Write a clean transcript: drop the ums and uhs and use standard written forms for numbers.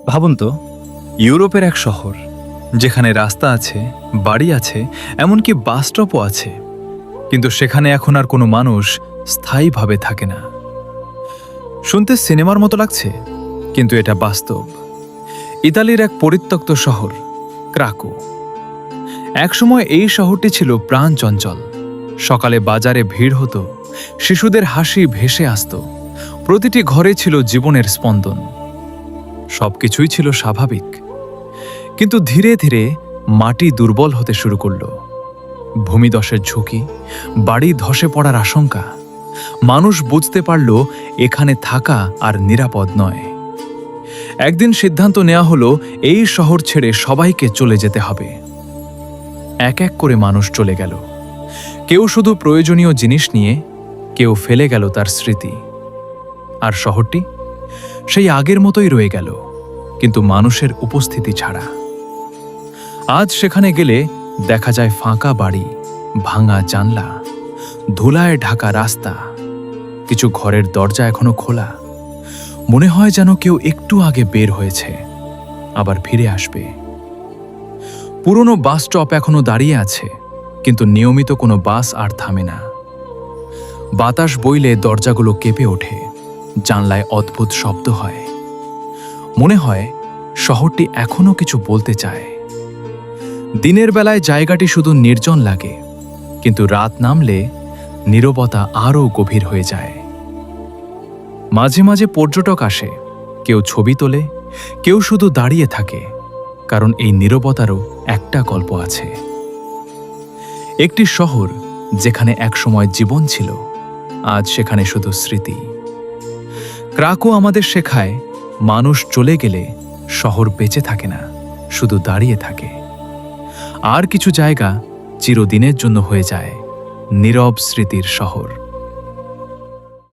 ভাবুন তো, ইউরোপের এক শহর যেখানে রাস্তা আছে, বাড়ি আছে, এমনকি বাস স্টপও আছে, কিন্তু সেখানে এখন আর কোনো মানুষ স্থায়ীভাবে থাকে না। শুনতে সিনেমার মতো লাগছে, কিন্তু এটা বাস্তব। ইতালির এক পরিত্যক্ত শহর ক্রাকো। একসময় এই শহরটি ছিল প্রাণচঞ্চল। সকালে বাজারে ভিড় হতো, শিশুদের হাসি ভেসে আসত, প্রতিটি ঘরে ছিল জীবনের স্পন্দন। সবকিছুই ছিল স্বাভাবিক, কিন্তু ধীরে ধীরে মাটি দুর্বল হতে শুরু করল। ভূমিধসের ঝুঁকি, বাড়ি ধসে পড়ার আশঙ্কা। মানুষ বুঝতে পারল এখানে থাকা আর নিরাপদ নয়। একদিন সিদ্ধান্ত নেওয়া হলো এই শহর ছেড়ে সবাইকে চলে যেতে হবে। এক এক করে মানুষ চলে গেল, কেউ শুধু প্রয়োজনীয় জিনিস নিয়ে, কেউ ফেলে গেল তার স্মৃতি। আর শহরটি সেই আগের মতোই রয়ে গেল, কিন্তু মানুষের উপস্থিতি ছাড়া। আজ সেখানে গেলে দেখা যায় ফাঁকা বাড়ি, ভাঙা জানলা, ধুলায় ঢাকা রাস্তা। কিছু ঘরের দরজা এখনো খোলা, মনে হয় যেন কেউ একটু আগে বের হয়েছে, আবার ফিরে আসবে। পুরনো বাস স্টপ এখনো দাঁড়িয়ে আছে, কিন্তু নিয়মিত কোনো বাস আর থামে না। বাতাস বইলে দরজাগুলো কেঁপে ওঠে, জানলায় অদ্ভুত শব্দ হয়। মনে হয় শহরটি এখনো কিছু বলতে চায়। দিনের বেলায় জায়গাটি শুধু নির্জন লাগে, কিন্তু রাত নামলে নীরবতা আরও গভীর হয়ে যায়। মাঝে মাঝে পর্যটক আসে, কেউ ছবি তোলে, কেউ শুধু দাঁড়িয়ে থাকে, কারণ এই নীরবতারও একটা গল্প আছে। একটি শহর যেখানে একসময় জীবন ছিল, আজ সেখানে শুধু স্মৃতি। ক্রাকো আমাদের শেখায়, মানুষ চলে গেলে শহর বেঁচে থাকে না, শুধু দাঁড়িয়ে থাকে। আর কিছু জায়গা চিরদিনের জন্য হয়ে যায় নীরব স্মৃতির শহর।